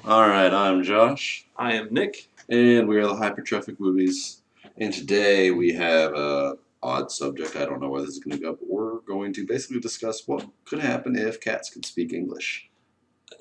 All right, I'm Josh, I am Nick. and we are the Hypertrophic Movies. And today we have a odd subject. I don't know where this is going to go, but we're going to basically discuss what could happen if cats could speak English.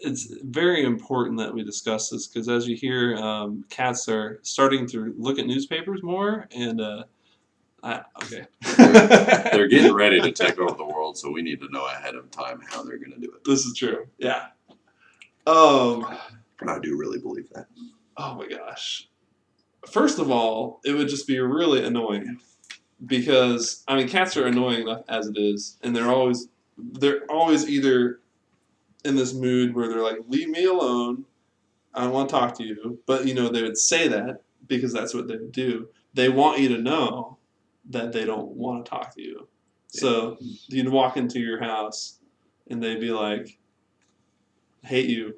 It's very important that we discuss this because, as you hear, cats are starting to look at newspapers more, and okay. They're getting ready to take over the world, so we need to know ahead of time how they're going to do it. This is true. Yeah. And I do really believe that. Oh my gosh. First of all, it would just be really annoying because cats are annoying enough as it is, and they're always either in this mood where they're like, "Leave me alone. I don't want to talk to you." But they would say that because that's what they would do. They want you to know that they don't want to talk to you. So you'd walk into your house and they'd be like, "Hate you.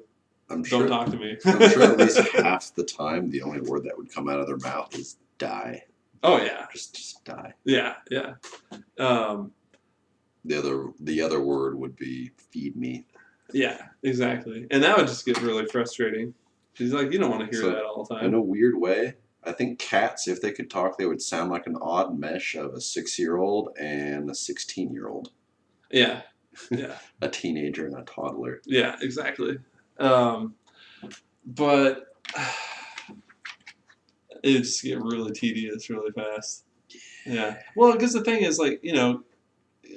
Don't talk to me." I'm sure at least half the time the only word that would come out of their mouth is die. Oh yeah. Just die. Yeah. The other word would be feed me. Yeah, exactly. And that would just get really frustrating. She's like, you don't want to hear that all the time. In a weird way, I think cats, if they could talk, they would sound like an odd mesh of a 6-year-old and a 16-year-old. Yeah. A teenager and a toddler. Yeah, exactly. But it just get really tedious really fast. Yeah. Well, because the thing is,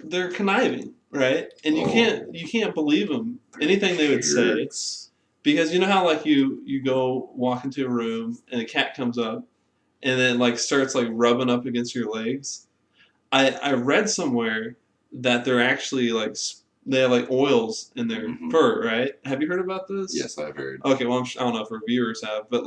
they're conniving, right? And you can't believe them anything they would say, because you know how you go walk into a room and a cat comes up and then starts rubbing up against your legs. I read somewhere that they're actually they have oils in their fur, right? Have you heard about this? Yes, I've heard. Okay, well I don't know if our viewers have, but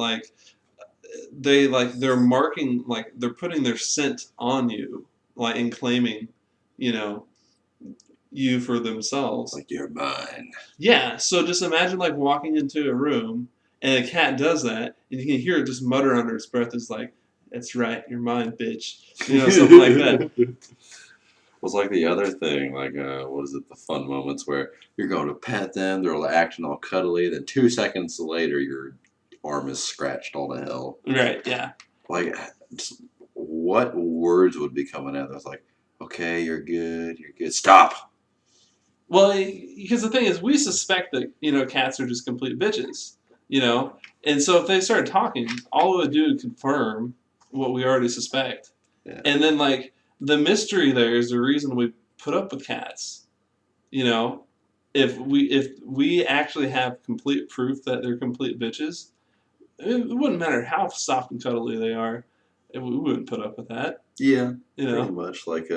they're marking, they're putting their scent on you, and claiming, you for themselves. Like, you're mine. Yeah, so just imagine walking into a room and a cat does that and you can hear it just mutter under its breath, is like, "That's right, you're mine, bitch." Something like that. It's like the other thing, what is it, the fun moments where you're going to pet them, they're acting all cuddly, then 2 seconds later your arm is scratched all to hell. Right, yeah. What words would be coming out? That's like, okay, you're good, stop. Well, because the thing is, we suspect that, cats are just complete bitches, and so if they started talking, all it would do is confirm what we already suspect. Yeah. And then, the mystery there is the reason we put up with cats. If we actually have complete proof that they're complete bitches, it wouldn't matter how soft and cuddly they are. We wouldn't put up with that. Yeah, pretty much like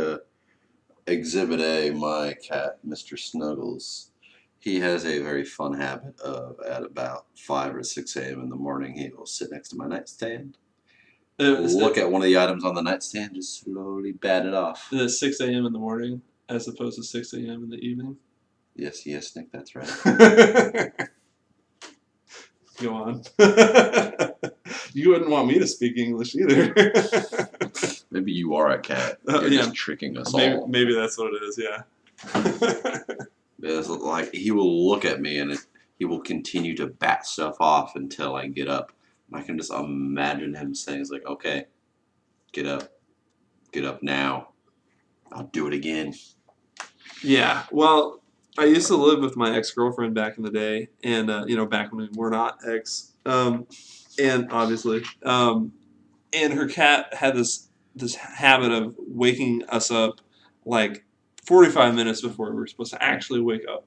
Exhibit A, my cat, Mr. Snuggles. He has a very fun habit of, at about 5 or 6 a.m. in the morning, he will sit next to my nightstand, look at one of the items on the nightstand, just slowly bat it off. 6 a.m. in the morning as opposed to 6 a.m. in the evening? Yes, Nick, that's right. Go on. You wouldn't want me to speak English either. Maybe you are a cat. You're just tricking us all. Maybe that's what it is, yeah. It's he will look at me and he will continue to bat stuff off until I get up. And I can just imagine him saying, it's like, okay, get up. Get up now. I'll do it again. Yeah, well, I used to live with my ex-girlfriend back in the day, and, back when we were not ex, and obviously, and her cat had this habit of waking us up 45 minutes before we were supposed to actually wake up.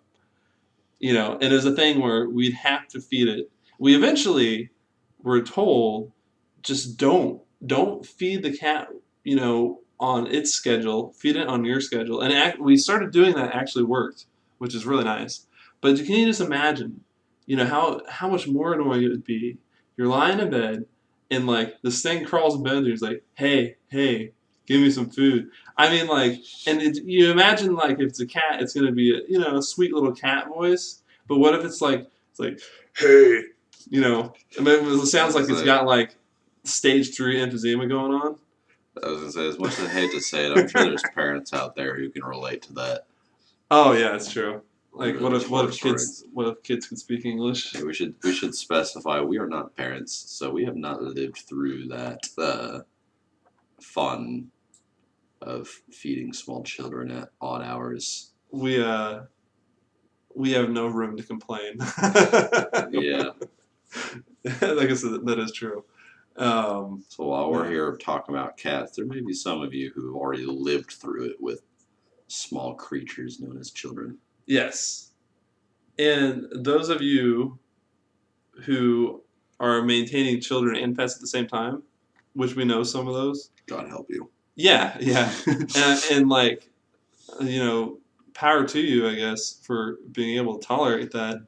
And it was a thing where we'd have to feed it. We eventually were told, just don't feed the cat, on its schedule, feed it on your schedule. And we started doing that, actually worked, which is really nice. But can you just imagine, how much more annoying it would be? You're lying in bed, and this thing crawls in bed, and it's like, hey, give me some food. You imagine if it's a cat, it's gonna be a sweet little cat voice. But what if it's like, hey, it sounds like it's got stage 3 emphysema going on. I was gonna say, as much as I hate to say it, I'm sure there's parents out there who can relate to that. Oh yeah, it's true. Like, Really what if kids could speak English? Yeah, we should specify we are not parents, so we have not lived through that fun of feeding small children at odd hours. We have no room to complain. Yeah. Like I said, that is true. So while we're Yeah. here talking about cats, there may be some of you who have already lived through it with small creatures known as children. Yes. And those of you who are maintaining children and pets at the same time, which we know some of those. God help you. Yeah, yeah. And like, power to you, I guess, for being able to tolerate that.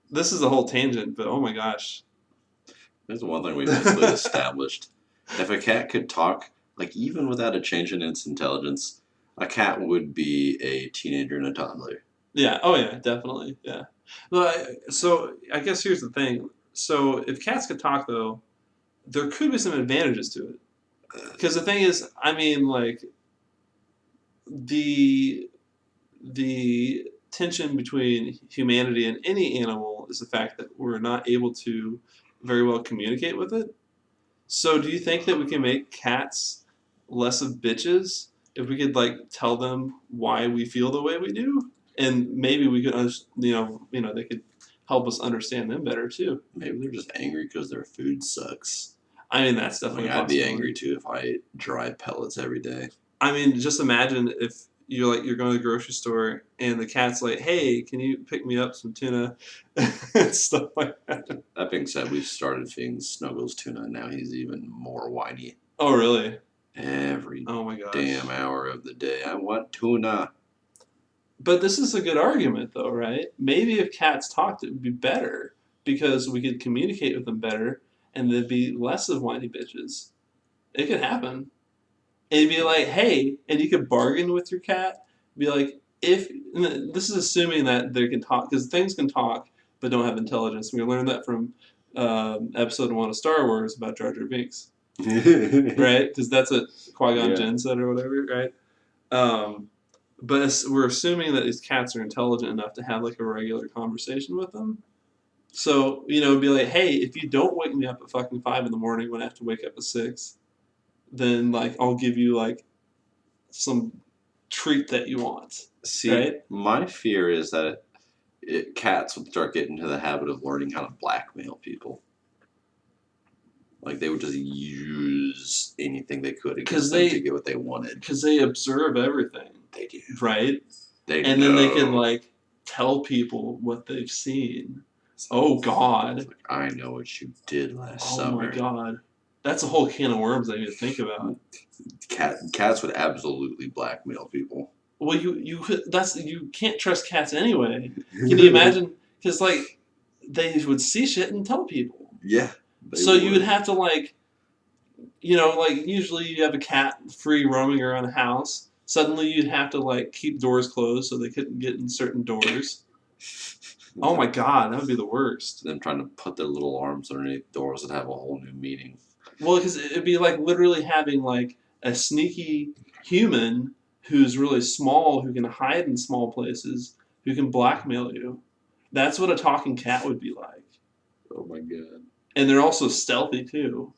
This is a whole tangent, but oh my gosh. There's one thing we basically established. If a cat could talk, like even without a change in its intelligence, a cat would be a teenager and a toddler. Yeah. Oh yeah. Definitely. Yeah. Well, so I guess here's the thing. So if cats could talk, though, there could be some advantages to it. Because the thing is, I mean, like the tension between humanity and any animal is the fact that we're not able to very well communicate with it. So do you think that we can make cats less of bitches if we could like tell them why we feel the way we do, and maybe we could, they could help us understand them better too. Maybe they're just angry because their food sucks. I mean, that's definitely. I'd be angry too if I ate dry pellets every day. I mean, just imagine if you're going to the grocery store and the cat's like, "Hey, can you pick me up some tuna?" and stuff like that. That being said, we've started feeding Snuggles tuna, and now he's even more whiny. Oh, really? Every Oh my gosh. damn hour of the day, I want tuna. But this is a good argument, though, right? Maybe if cats talked, it would be better because we could communicate with them better, and there'd be less of whiny bitches. It could happen. And be like, hey, and you could bargain with your cat. Be like, if this is assuming that they can talk, because things can talk but don't have intelligence. We learned that from episode 1 of Star Wars about Jar Jar Binks, right? Because that's what Qui-Gon Jinn said or whatever, right? But we're assuming that these cats are intelligent enough to have like a regular conversation with them. So, be like, hey, if you don't wake me up at fucking 5 in the morning when I have to wake up at 6, then like I'll give you like some treat that you want. See, right? My fear is that cats would start getting into the habit of learning how to blackmail people. Like they would just use anything they could against them to get what they wanted. Because they observe everything. They do. Right? Then they can like tell people what they've seen. Oh God! Like, I know what you did last summer. Oh my God! That's a whole can of worms I need to think about. Cats would absolutely blackmail people. Well, you can't trust cats anyway. Can you imagine? Because like they would see shit and tell people. Yeah. So you would have to like usually you have a cat free roaming around the house. Suddenly you'd have to like keep doors closed so they couldn't get in certain doors. Oh my God, that would be the worst. Them trying to put their little arms underneath doors would have a whole new meaning. Well, because it'd be like literally having like a sneaky human who's really small, who can hide in small places, who can blackmail you. That's what a talking cat would be like. Oh my God. And they're also stealthy too.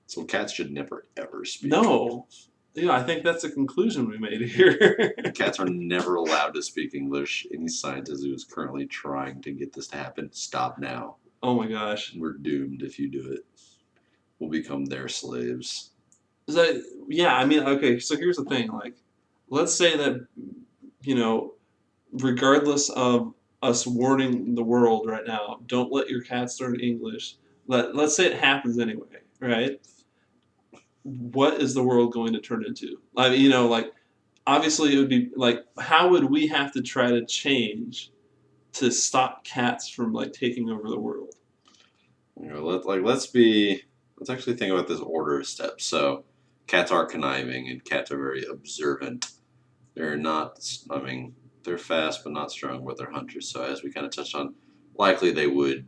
So cats should never ever speak. No. Yeah, I think that's a conclusion we made here. Cats are never allowed to speak English. Any scientist who is currently trying to get this to happen, stop now. Oh my gosh. We're doomed if you do it. We'll become their slaves. Okay, so here's the thing. Like, let's say that, regardless of us warning the world right now, don't let your cats learn English. Let's say it happens anyway, right? What is the world going to turn into? I mean, obviously it would be like, how would we have to try to change to stop cats from like taking over the world? Let's actually think about this order of steps. So, cats are conniving and cats are very observant. They're not. I mean, they're fast but not strong, but they're hunters. So, as we kind of touched on, likely they would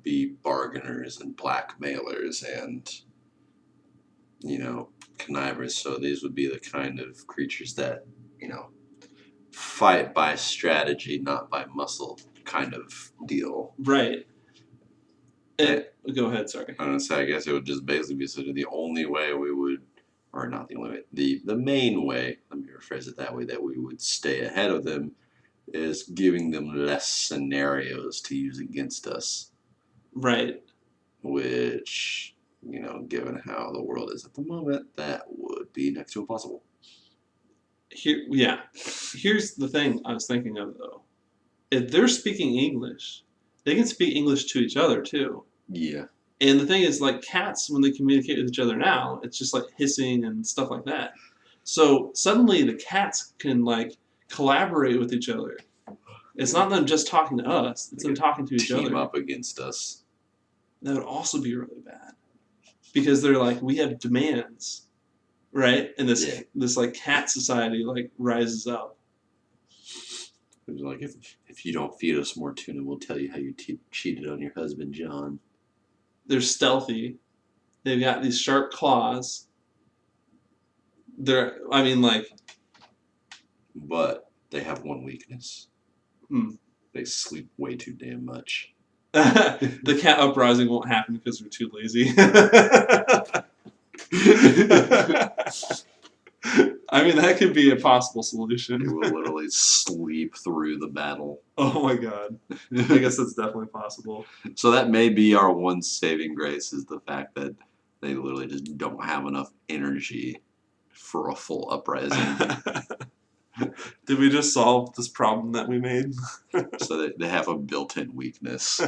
be bargainers and blackmailers and connivers. So these would be the kind of creatures that fight by strategy, not by muscle kind of deal. Right. Go ahead, sorry. I don't say, I guess it would just basically be sort of the only way we would, or not the only way, the main way, let me rephrase it that way, that we would stay ahead of them is giving them less scenarios to use against us. Right. Which, given how the world is at the moment, that would be next to impossible. Here's the thing I was thinking of, though. If they're speaking English, they can speak English to each other, too. Yeah. And the thing is, like, cats, when they communicate with each other now, it's just, like, hissing and stuff like that. So, suddenly, the cats can, like, collaborate with each other. It's not them just talking to us. It's them talking to each other. Team up against us. That would also be really bad. Because they're like, we have demands. Right? And this like, cat society, like, rises up. It was like, if you don't feed us more tuna, we'll tell you how you cheated on your husband, John. They're stealthy. They've got these sharp claws. But they have one weakness. They sleep way too damn much. The cat uprising won't happen because they're too lazy. I mean, that could be a possible solution. They will literally sleep through the battle. Oh my god. I guess that's definitely possible. So that may be our one saving grace, is the fact that they literally just don't have enough energy for a full uprising. Did we just solve this problem that we made? So they have a built-in weakness.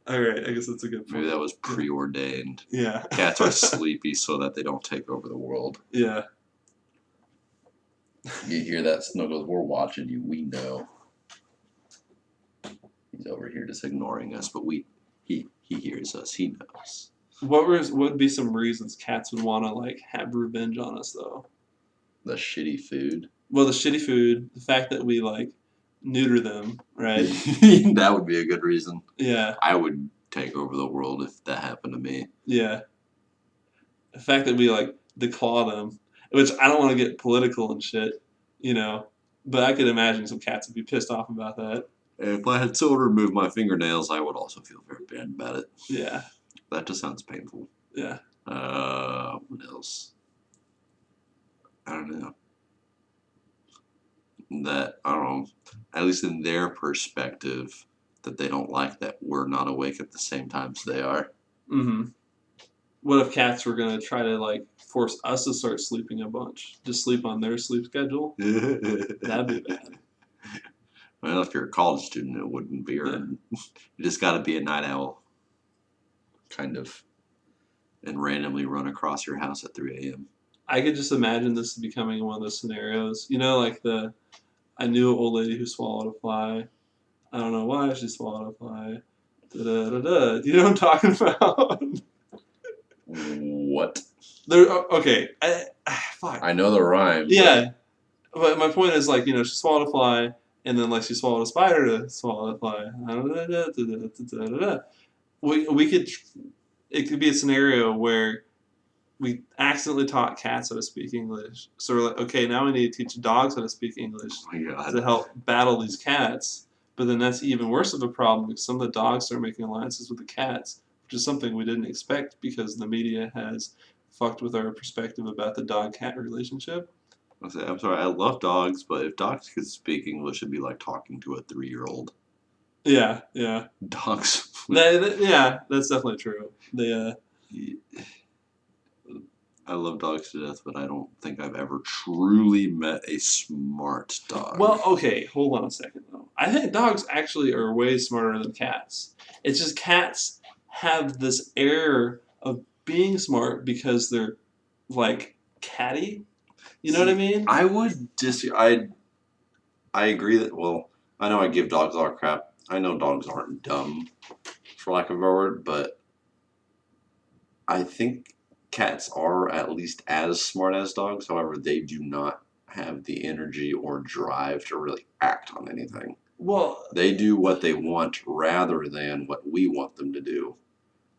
Alright, I guess that's a good point. Maybe that was preordained. Yeah. Cats are sleepy so that they don't take over the world. Yeah. You hear that, Snuggles? We're watching you. We know. He's over here just ignoring us, but he hears us. He knows. What would be some reasons cats would want to, like, have revenge on us, though? The shitty food. Well, the shitty food, the fact that we, like, neuter them, right? That would be a good reason. Yeah. I would take over the world if that happened to me. Yeah. The fact that we, like, declaw them, which I don't want to get political and shit, but I could imagine some cats would be pissed off about that. If I had someone remove my fingernails, I would also feel very bad about it. Yeah. That just sounds painful. Yeah. What else? I don't know. At least in their perspective, that they don't like that we're not awake at the same time as they are. Mm-hmm. What if cats were going to try to, like, force us to start sleeping a bunch? Just sleep on their sleep schedule? That'd be bad. Well, if you're a college student, it wouldn't be. You just got to be a night owl. Kind of. And randomly run across your house at 3 a.m. I could just imagine this becoming one of those scenarios. Like I knew an old lady who swallowed a fly. I don't know why she swallowed a fly. Da-da-da-da. Do you know what I'm talking about? What? Okay. Fuck. I know the rhyme. Yeah. But my point is, like, she swallowed a fly, and then, like, she swallowed a spider to swallow the fly. We could... It could be a scenario where we accidentally taught cats how to speak English. So we're like, okay, now we need to teach dogs how to speak English to help battle these cats. But then that's even worse of a problem because some of the dogs start making alliances with the cats, which is something we didn't expect because the media has fucked with our perspective about the dog-cat relationship. I'm sorry, I love dogs, but if dogs could speak English, it'd be like talking to a 3-year-old. Yeah, yeah. Dogs. Yeah, that's definitely true. I love dogs to death, but I don't think I've ever truly met a smart dog. Well, okay, hold on a second, though. I think dogs actually are way smarter than cats. It's just cats have this air of being smart because they're, like, catty. You know what I mean? I would disagree. I agree that, well, I know I give dogs a lot of crap. I know dogs aren't dumb, for lack of a word, but I think cats are at least as smart as dogs. However, they do not have the energy or drive to really act on anything. Well, they do what they want rather than what we want them to do.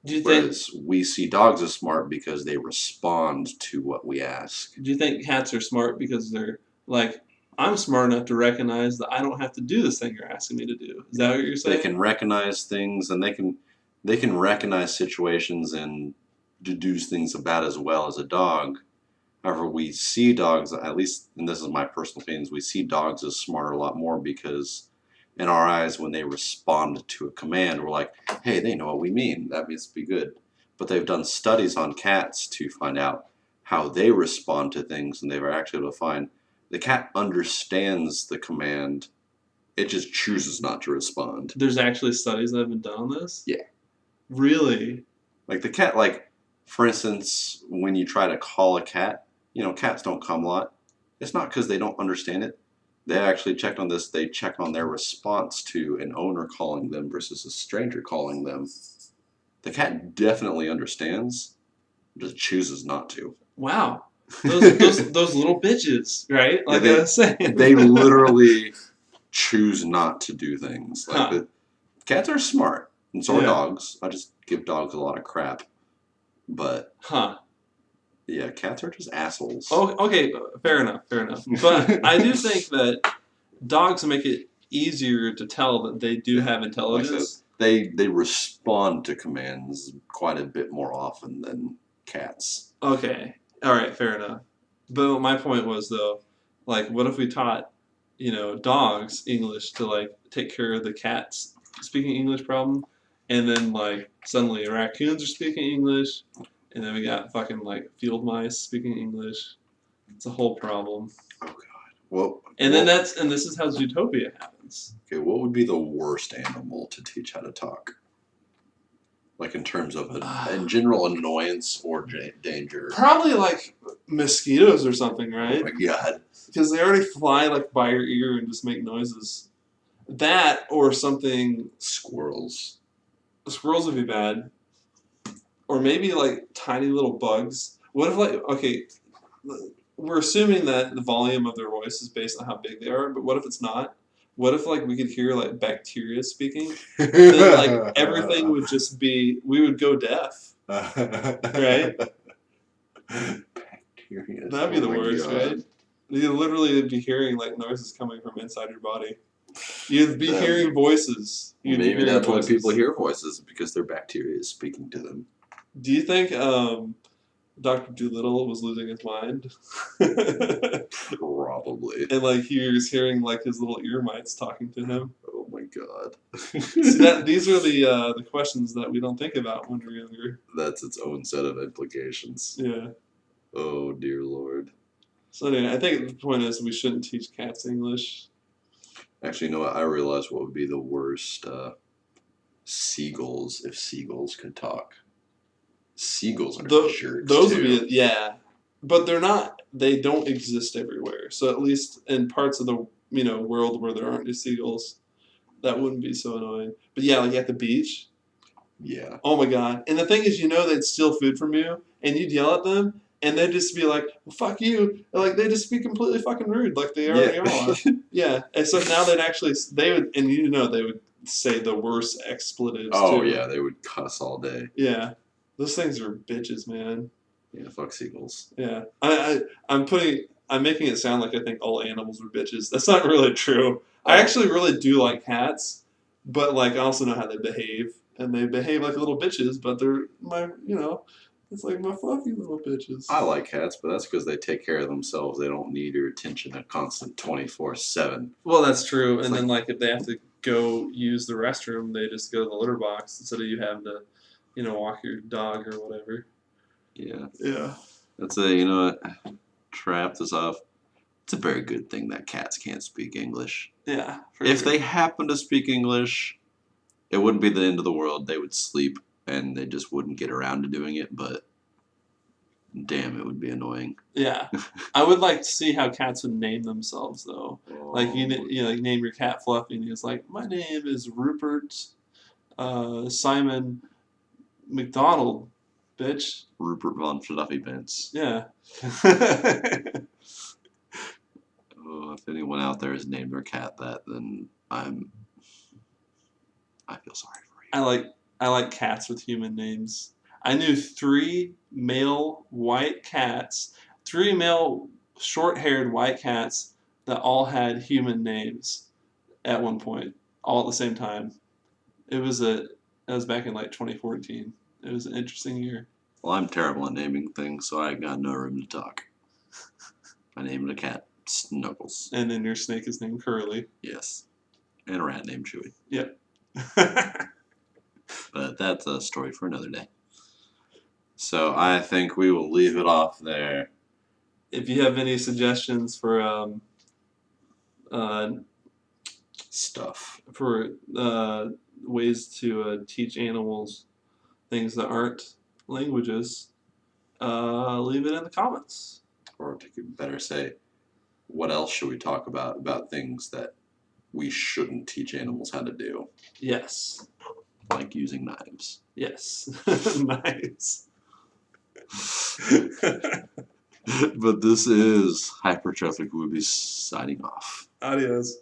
Whereas we see dogs as smart because they respond to what we ask. Do you think cats are smart because they're, like, I'm smart enough to recognize that I don't have to do this thing you're asking me to do. Is that what you're saying? They can recognize things, and they can recognize situations and deduce things about as well as a dog. However, we see dogs, at least, and this is my personal opinions, we see dogs as smarter a lot more because in our eyes, when they respond to a command, we're like, hey, they know what we mean. That means be good. But they've done studies on cats to find out how they respond to things, and they were actually able to find the cat understands the command. It just chooses not to respond. There's actually studies that have been done on this? Yeah. Really? Like the cat, like, for instance, when you try to call a cat, cats don't come a lot. It's not because they don't understand it. They actually checked on this. They checked on their response to an owner calling them versus a stranger calling them. The cat definitely understands, just chooses not to. Wow. Those little bitches, right? Like I was saying. They literally choose not to do things. Like Huh. Cats are smart, and so are Yeah. dogs. I just give dogs a lot of crap. But Huh. yeah, cats are just assholes. Oh, okay. Fair enough. But I do think that dogs make it easier to tell that they do have intelligence. They respond to commands quite a bit more often than cats. Okay. All right. Fair enough. But my point was though, like, what if we taught, dogs English to like take care of the cats speaking English problem, and then like suddenly raccoons are speaking English, and then we got fucking like field mice speaking English. It's a whole problem. Oh God. Well. And then this is how Zootopia happens. Okay, what would be the worst animal to teach how to talk? Like in terms of in general annoyance or danger. Probably like mosquitoes or something, right? Oh my God. Because they already fly like by your ear and just make noises. That or something. Squirrels. Squirrels would be bad. Or maybe like tiny little bugs. What if we're assuming that the volume of their voice is based on how big they are, but what if it's not? What if like we could hear like bacteria speaking? Then like everything would just be, we would go deaf. Right? Bacteria. That'd be the worst, God. right? You'd literally be hearing like noises coming from inside your body. You'd be hearing voices. Maybe that's why people hear voices, because their bacteria is speaking to them. Do you think Dr. Doolittle was losing his mind? Probably. And like he was hearing like his little ear mites talking to him. Oh my God. See, these are the questions that we don't think about when we're younger. That's its own set of implications. Yeah. Oh dear Lord. So anyway, I think the point is we shouldn't teach cats English. Actually, you know what? I realized what would be the worst. Seagulls, if seagulls could talk. Seagulls are jerks Those too. would be yeah, but they're not. They don't exist everywhere. So at least in parts of the world where there aren't any seagulls, that wouldn't be so annoying. But yeah, like at the beach. Yeah. Oh my God! And the thing is, they'd steal food from you, and you'd yell at them, and they'd just be like, well, "Fuck you!" And, like they'd just be completely fucking rude, like they already are. Yeah, and so now they would, and they would say the worst expletives. Oh too. yeah, they would cuss all day. Yeah, those things are bitches, man. Yeah, fuck seagulls. Yeah, I'm making it sound like I think all animals are bitches. That's not really true. I actually really do like cats, but like I also know how they behave, and they behave like little bitches. But they're it's like my fluffy little bitches. I like cats, but that's because they take care of themselves. They don't need your attention a constant 24/7. Well, that's true. It's And like- then like if they have to go use the restroom, they just go to the litter box instead of you having to, walk your dog or whatever. Yeah. Yeah. That's what? To wrap this off, it's a very good thing that cats can't speak English. Yeah. If they happen to speak English, it wouldn't be the end of the world. They would sleep and they just wouldn't get around to doing it, but damn, it would be annoying. Yeah. I would like to see how cats would name themselves though. Like you like name your cat Fluffy, and he's like, my name is Rupert Simon McDonald, bitch. Rupert von Fluffy Vince. Yeah. Oh, if anyone out there has named their cat that, then I feel sorry for you. I like cats with human names. I knew 3 male white cats, 3 male short-haired white cats that all had human names at one point, all at the same time. It was back in like 2014. It was an interesting year. Well, I'm terrible at naming things, so I got no room to talk. I named a cat Snuggles. And then your snake is named Curly. Yes. And a rat named Chewy. Yep. But that's a story for another day. So I think we will leave it off there. If you have any suggestions for Stuff. ways to teach animals things that aren't languages, leave it in the comments. Or to better say, what else should we talk about things that we shouldn't teach animals how to do? Yes. Like using knives. Yes. Nice. But this is Hypertrophic Woobies signing off. Adios.